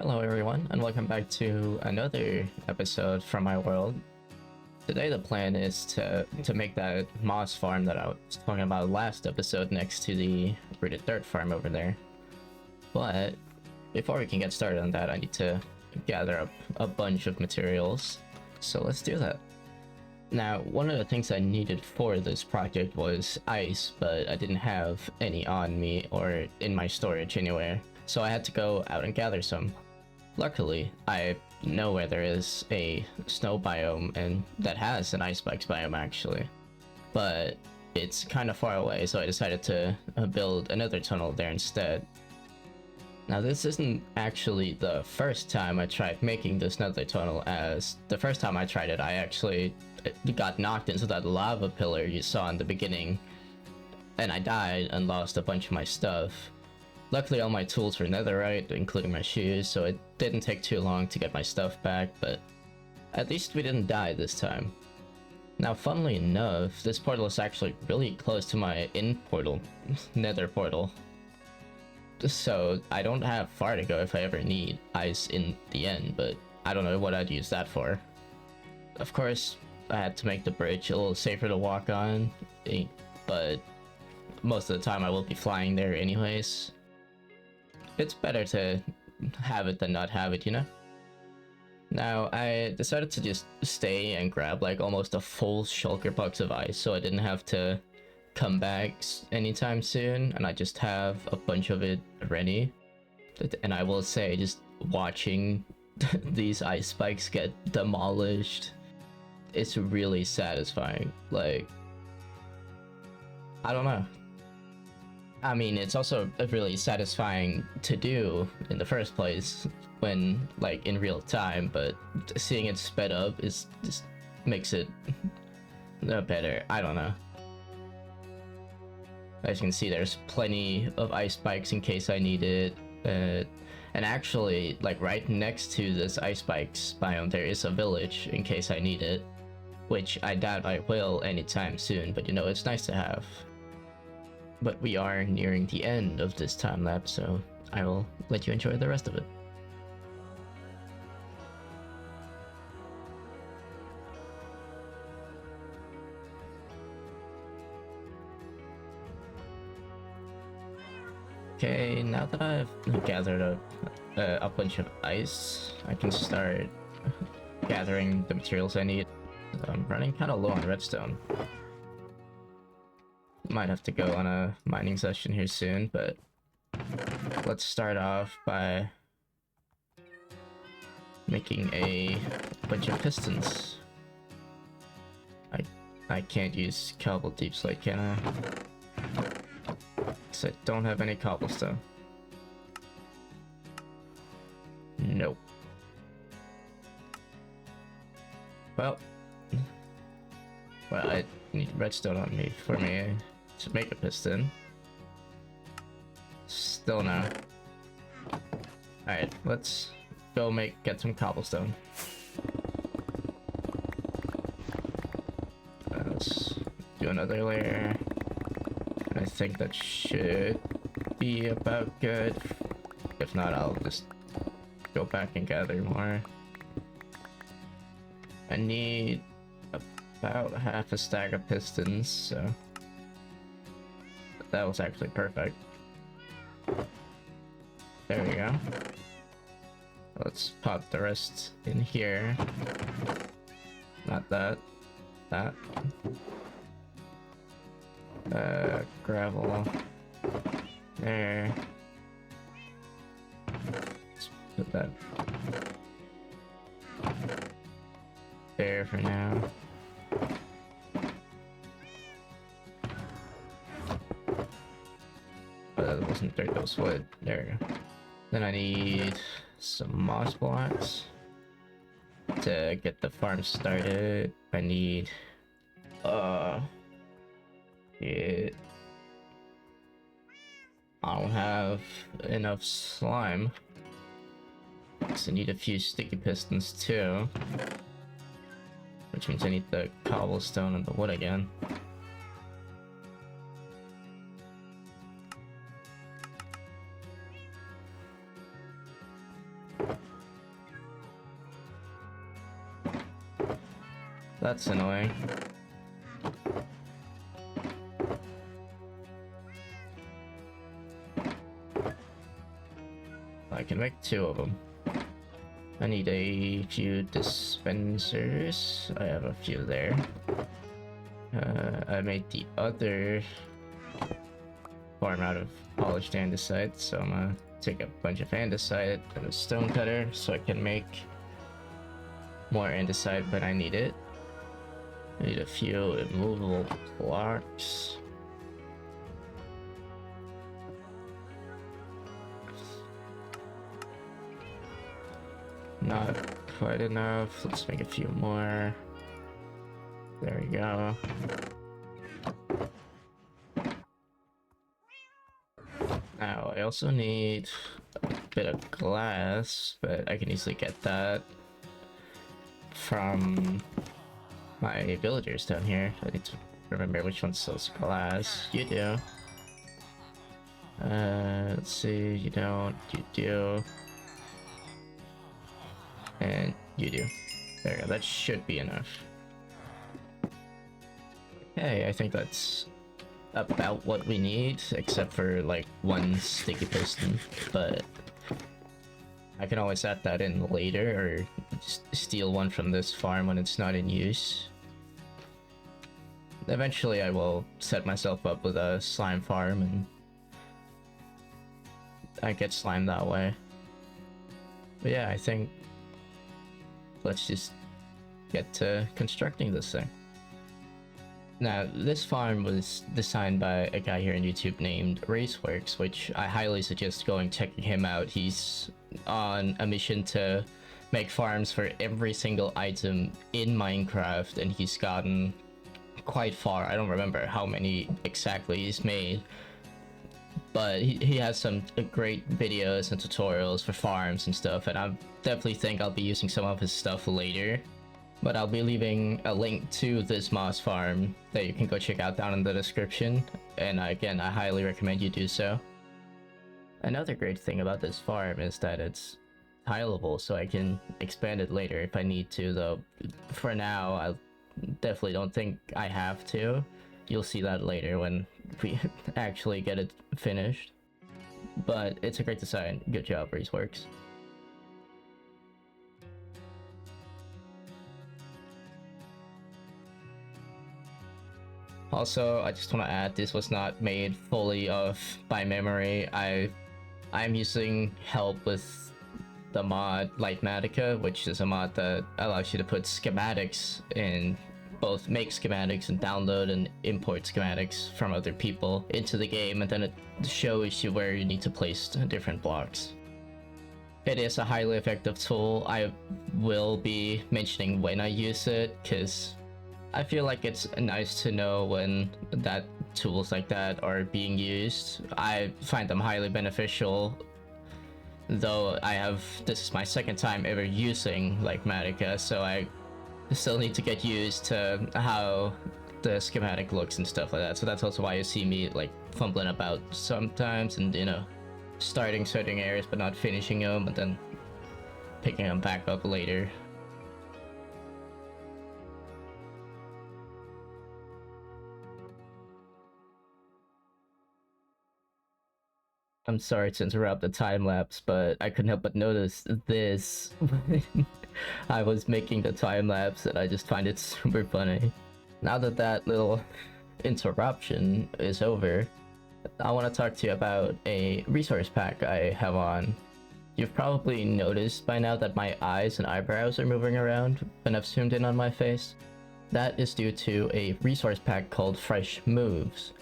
Hello everyone, and welcome back to another episode from my world. Today the plan is to make that moss farm that I was talking about last episode next to the rooted dirt farm over there. But before we can get started on that, I need to gather up a bunch of materials. So let's do that. Now, one of the things I needed for this project was ice, but I didn't have any on me or in my storage anywhere. So I had to go out and gather some. Luckily, I know where there is a snow biome and that has an ice spikes biome actually. But it's kind of far away, so I decided to build another tunnel there instead. Now this isn't actually the first time I tried making this nether tunnel, as the first time I tried it I actually got knocked into that lava pillar you saw in the beginning, and I died and lost a bunch of my stuff. Luckily all my tools were netherite, including my shoes, so it didn't take too long to get my stuff back, but at least we didn't die this time. Now funnily enough, this portal is actually really close to my portal, nether portal. So I don't have far to go if I ever need ice in the end, but I don't know what I'd use that for. Of course, I had to make the bridge a little safer to walk on, but most of the time I will be flying there anyways. It's better to have it than not have it, you know? Now, I decided to just stay and grab like almost a full shulker box of ice so I didn't have to come back anytime soon, and I just have a bunch of it ready. And I will say, just watching these ice spikes get demolished, it's really satisfying. Like, I don't know. I mean, it's also really satisfying to do in the first place when, like, in real time, but seeing it sped up is just makes it better. I don't know. As you can see, there's plenty of ice spikes in case I need it. And actually, like right next to this ice spikes biome, there is a village in case I need it, which I doubt I will anytime soon, but you know, it's nice to have. But we are nearing the end of this time lapse, so I will let you enjoy the rest of it. Okay, now that I've gathered up a bunch of ice, I can start gathering the materials I need. I'm running kind of low on redstone. Might have to go on a mining session here soon, but let's start off by making a bunch of pistons. I can't use cobble deep slate, can I? Because I don't have any cobblestone. Nope. Well, I need redstone on me for me to make a piston. Still no. Alright, let's go get some cobblestone. Let's do another layer. I think that should be about good. If not, I'll just go back and gather more. I need about half a stack of pistons, so that was actually perfect. There we go. Let's pop the rest in here. Not that. That. Gravel. There. Let's put that there for now. That wasn't dirt, that was wood. There we go. Then I need some moss blocks to get the farm started. I need I don't have enough slime, so I need a few sticky pistons too, which means I need the cobblestone and the wood again. That's annoying. I can make 2 of them. I need a few dispensers. I have a few there. I made the other farm out of polished andesite, so I'm gonna take a bunch of andesite and a stone cutter so I can make more andesite when I need it. I need a few immovable blocks. Not quite enough. Let's make a few more. There we go. Now, I also need a bit of glass, but I can easily get that from my villagers down here. I need to remember which one sells glass. You do. Let's see. You don't. You do. And you do. There you go. That should be enough. Okay, I think that's about what we need, except for like 1 sticky piston, but I can always add that in later, or steal one from this farm when it's not in use. Eventually I will set myself up with a slime farm and I get slime that way. But yeah, I think let's just get to constructing this thing. Now, this farm was designed by a guy here on YouTube named Raceworks, which I highly suggest going checking him out. He's on a mission to make farms for every single item in Minecraft, and he's gotten quite far. I don't remember how many exactly he's made, but he has some great videos and tutorials for farms and stuff, and I definitely think I'll be using some of his stuff later. But I'll be leaving a link to this moss farm that you can go check out down in the description, and again, I highly recommend you do so. Another great thing about this farm is that it's tileable, so I can expand it later if I need to, though for now I definitely don't think I have to. You'll see that later when we actually get it finished. But it's a great design. Good job, Raceworks. Also, I just want to add, this was not made fully by memory. I'm using help with the mod Lightmatica, which is a mod that allows you to put schematics in, both make schematics and download and import schematics from other people into the game, and then it shows you where you need to place different blocks. It is a highly effective tool. I will be mentioning when I use it, because I feel like it's nice to know when tools like that are being used. I find them highly beneficial, though this is my 2nd time ever using Lightmatica, so I still need to get used to how the schematic looks and stuff like that. So that's also why you see me like fumbling about sometimes, and you know, starting certain areas but not finishing them, and then picking them back up later. I'm sorry to interrupt the time lapse, but I couldn't help but notice this when I was making the time lapse, and I just find it super funny. Now that that little interruption is over, I want to talk to you about a resource pack I have on. You've probably noticed by now that my eyes and eyebrows are moving around when I've zoomed in on my face. That is due to a resource pack called Fresh Moves.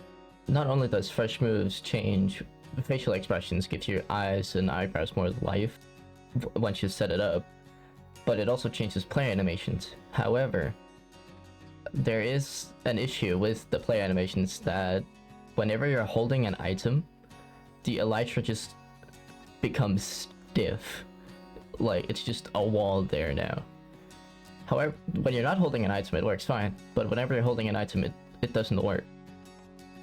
Not only does Fresh Moves change facial expressions, give your eyes and eyebrows more life once you set it up, but it also changes play animations. However, there is an issue with the play animations that whenever you're holding an item, the elytra just becomes stiff. Like, it's just a wall there now. However, when you're not holding an item, it works fine, but whenever you're holding an item, it doesn't work.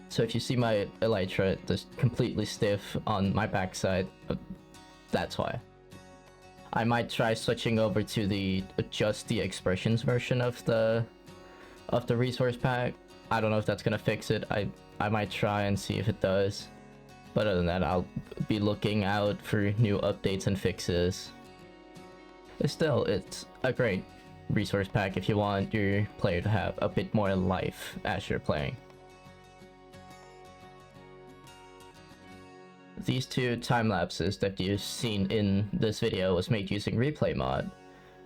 So if you see my elytra just completely stiff on my backside, that's why. I might try switching over to the adjust the expressions version of the of the resource pack. I don't know if that's gonna fix it. I might try and see if it does. But other than that, I'll be looking out for new updates and fixes. But still, it's a great resource pack if you want your player to have a bit more life as you're playing. These two time lapses that you've seen in this video was made using replay mod.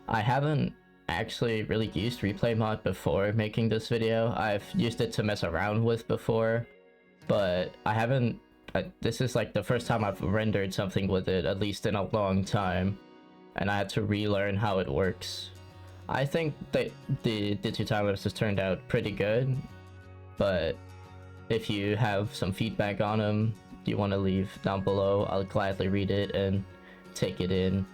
I haven't actually really used replay mod before making this video. I've used it to mess around with before, but I haven't. This is like the first time I've rendered something with it, at least in a long time, and I had to relearn how it works. I think that the two time lapses turned out pretty good, but if you have some feedback on them you want to leave down below, I'll gladly read it and take it in.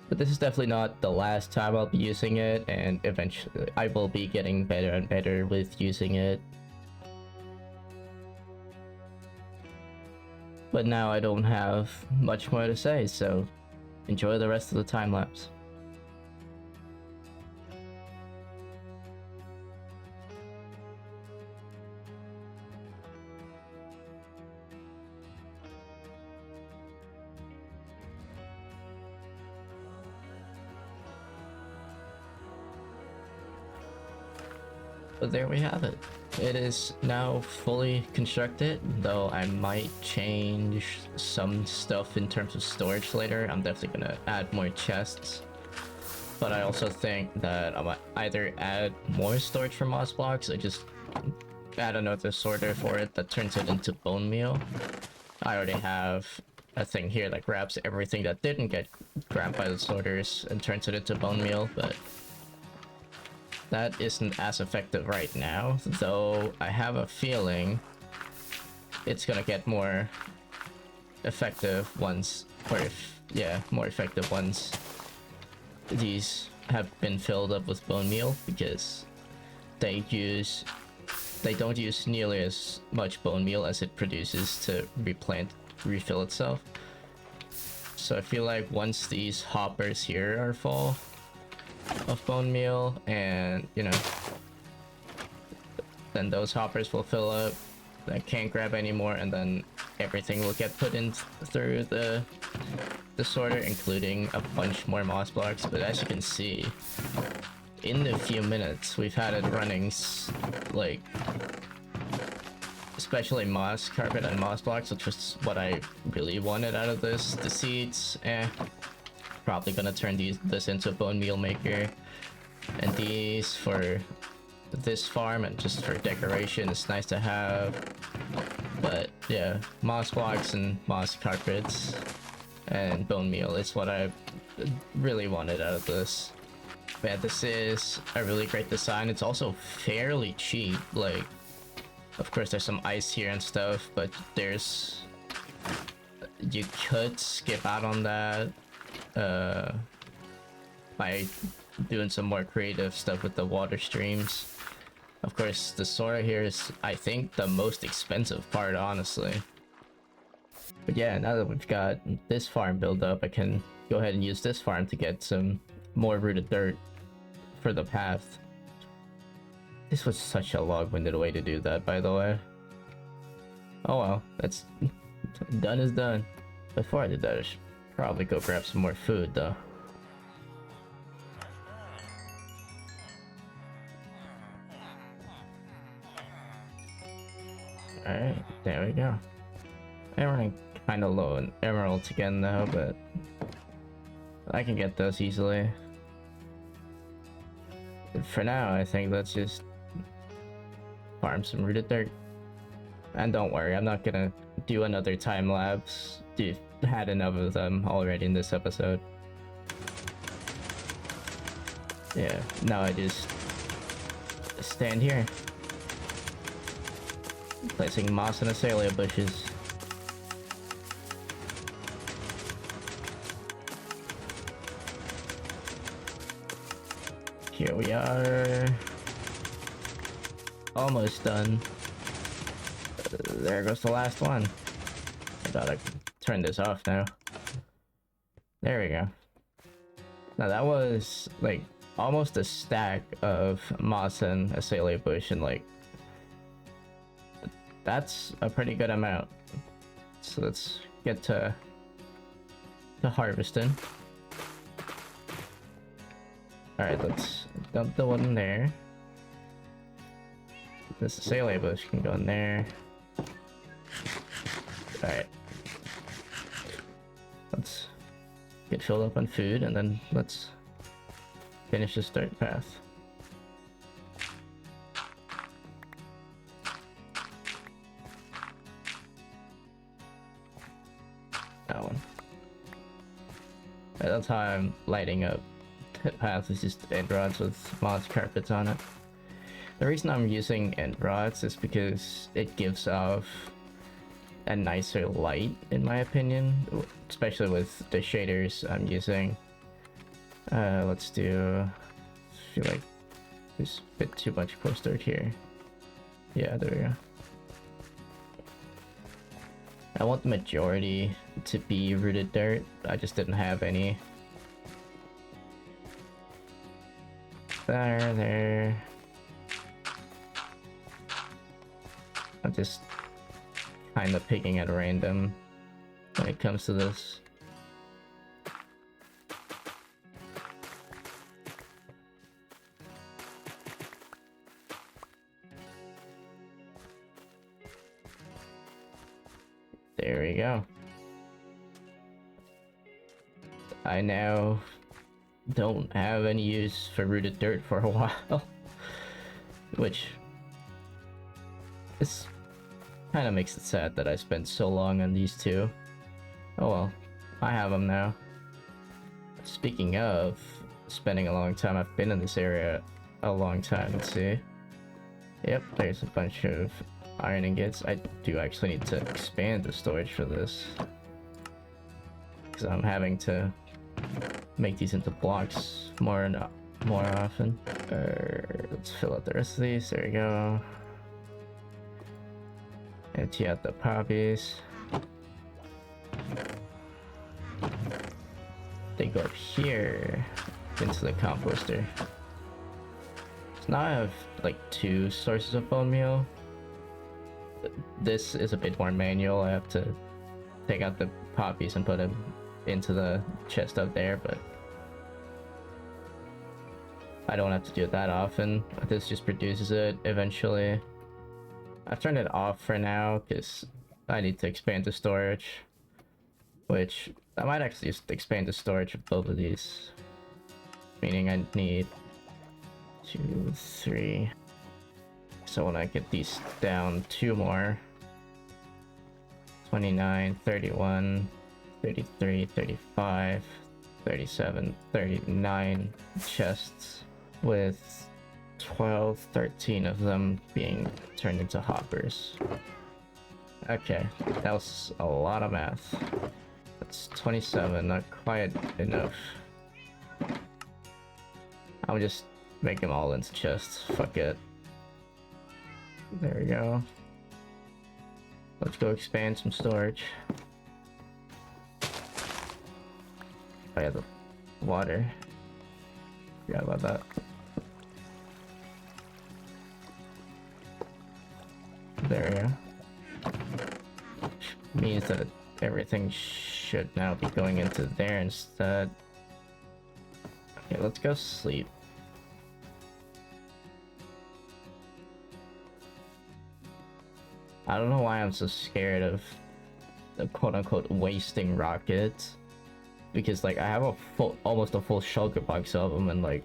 But this is definitely not the last time I'll be using it, and eventually I will be getting better and better with using it. But now I don't have much more to say, so enjoy the rest of the time lapse. But there we have it. It is now fully constructed, though I might change some stuff in terms of storage later. I'm definitely gonna add more chests. But I also think that I might either add more storage for moss blocks or just add another sorter for it that turns it into bone meal. I already have a thing here that grabs everything that didn't get grabbed by the sorters and turns it into bone meal, but that isn't as effective right now, though I have a feeling it's gonna get more effective once, more effective once these have been filled up with bone meal, because they don't use nearly as much bone meal as it produces to refill itself. So I feel like once these hoppers here are full of bone meal, and then those hoppers will fill up, I can't grab anymore, and then everything will get put in through the sorter, including a bunch more moss blocks. But as you can see, in the few minutes we've had it running, like, especially moss carpet and moss blocks, which was what I really wanted out of this. The seeds, probably gonna turn this into a bone meal maker, and these for this farm and just for decoration. It's nice to have, but yeah, moss blocks and moss carpets and bone meal is what I really wanted out of this. Yeah, this is a really great design. It's also fairly cheap. Like, of course there's some ice here and stuff, but you could skip out on that by doing some more creative stuff with the water streams. Of course, the sorter here is, I think, the most expensive part, honestly. But yeah, now that we've got this farm built up, I can go ahead and use this farm to get some more rooted dirt for the path. This was such a long-winded way to do that, by the way. Oh well, that's done is done. Before I did that, I should probably go grab some more food, though. Alright, there we go. I'm running kind of low in emeralds again, though, but I can get those easily. But for now, I think let's just farm some rooted dirt. And don't worry, I'm not gonna do another time lapse. You've had enough of them already in this episode. Yeah, now I just stand here, placing moss and azalea bushes. Here we are. Almost done. There goes the last one. I thought I'd turn this off now. There we go. Now that was like almost a stack of moss and azalea bush, and like that's a pretty good amount. So let's get to harvesting. Alright, let's dump the one in there. This azalea bush can go in there. Alright. Let's get filled up on food, and then let's finish the start path. That one. That's how I'm lighting up the path, is just end rods with moss carpets on it. The reason I'm using end rods is because it gives off a nicer light, in my opinion, especially with the shaders I'm using. Let's do, I feel like there's a bit too much coarse dirt here. Yeah, there we go. I want the majority to be rooted dirt. I just didn't have any. There. I'm just kind of picking at random when it comes to this. There we go. I now don't have any use for rooted dirt for a while, which is kind of makes it sad that I spent so long on these two. Oh well, I have them now. Speaking of spending a long time, I've been in this area a long time. Let's see. Yep, there's a bunch of iron ingots. I do actually need to expand the storage for this, because I'm having to make these into blocks more often. Let's fill out the rest of these. There we go. Empty out the poppies. They go up here into the composter. So now I have like 2 sources of bone meal. This is a bit more manual. I have to take out the poppies and put them into the chest up there, but I don't have to do it that often. This just produces it eventually. I've turned it off for now because I need to expand the storage, which I might actually just expand the storage of both of these, meaning I need 2, 3. So when I get these down 2 more, 29, 31, 33, 35, 37, 39 chests, with 12, 13 of them being turned into hoppers. Okay, that was a lot of math. That's 27, not quite enough. I'll just make them all into chests, fuck it. There we go. Let's go expand some storage. Oh yeah, the water. Forgot about that. There we go. Means that everything should now be going into there instead. Okay, let's go sleep. I don't know why I'm so scared of the quote-unquote wasting rockets, because like I have a almost a full shulker box of them, and like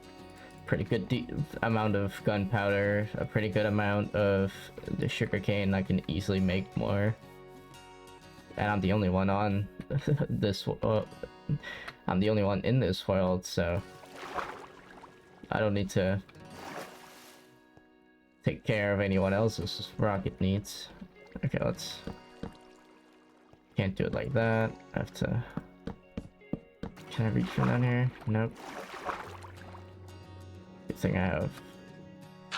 pretty good amount of gunpowder, a pretty good amount of the sugarcane. I can easily make more, and I'm the only one on this. I'm the only one in this world, so I don't need to take care of anyone else's rocket needs. Okay, let's... Can't do it like that. I have to... Can I reach from down here? Nope. Good thing I have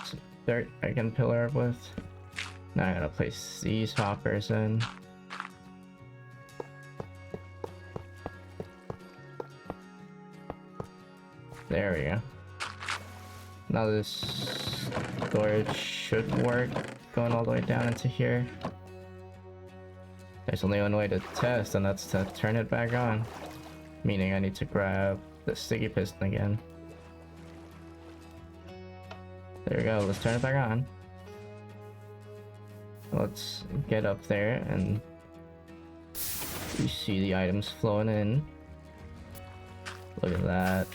some dirt I can pillar up with. Now I gotta place these hoppers in. There we go. Now this storage should work, going all the way down into here. There's only one way to test, and that's to turn it back on. Meaning I need to grab the sticky piston again. There we go, let's turn it back on. Let's get up there and you see the items flowing in. Look at that.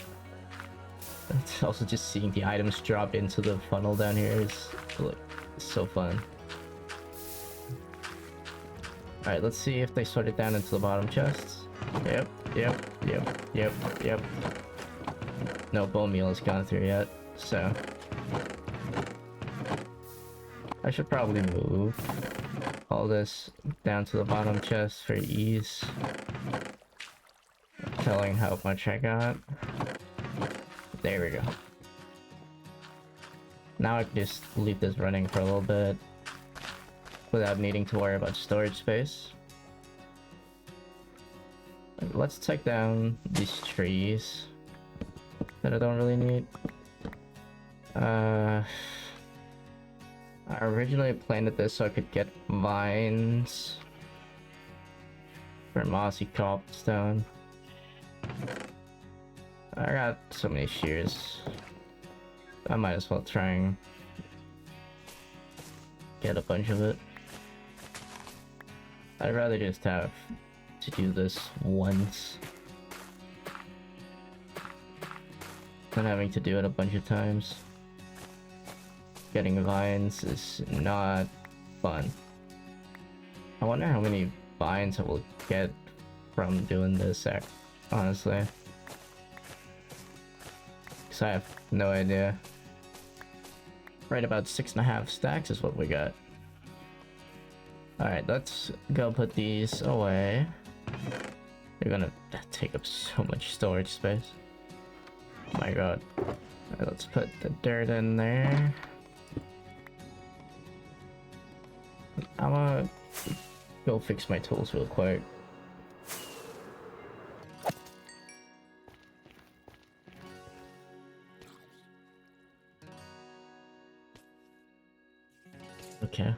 It's also just seeing the items drop into the funnel down here is look, it's so fun. Alright, let's see if they sort it down into the bottom chests. Yep. No bone meal has gone through yet, so I should probably move all this down to the bottom chest for ease. Telling how much I got. There we go. Now I can just leave this running for a little bit without needing to worry about storage space. Let's take down these trees that I don't really need. I originally planted this so I could get vines for mossy cobblestone. I got so many shears. I might as well try and get a bunch of it. I'd rather just have to do this once than having to do it a bunch of times. Getting vines is not fun. I wonder how many vines I will get from doing this, honestly. Because I have no idea. Right about 6.5 stacks is what we got. Alright, let's go put these away. They're gonna take up so much storage space. My god. Alright, let's put the dirt in there. I'm gonna go fix my tools real quick. Okay.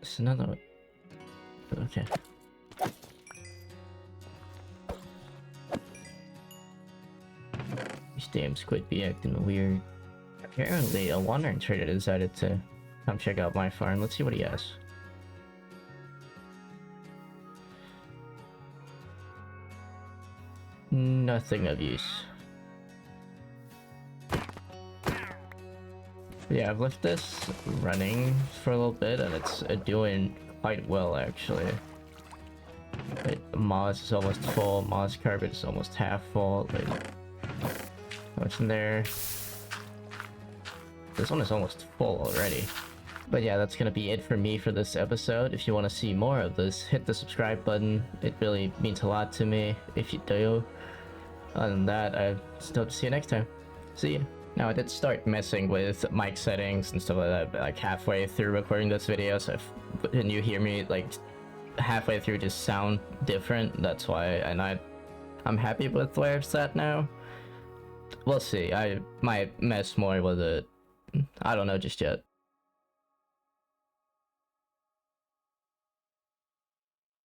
It's another one. Okay. These damn squid be acting weird. Apparently a wandering trader decided to come check out my farm. Let's see what he has. Nothing of use. Yeah, I've left this running for a little bit and it's doing quite well actually. Moss is almost full, moss carpet is almost half full. Like, what's in there? This one is almost full already. But yeah, that's gonna be it for me for this episode. If you want to see more of this, hit the subscribe button. It really means a lot to me if you do. Other than that, I still hope to see you next time. See ya. Now I did start messing with mic settings and stuff like that, like halfway through recording this video, so when you hear me like halfway through just sound different, that's why, and I'm happy with where it's at now. We'll see, I might mess more with it. I don't know just yet.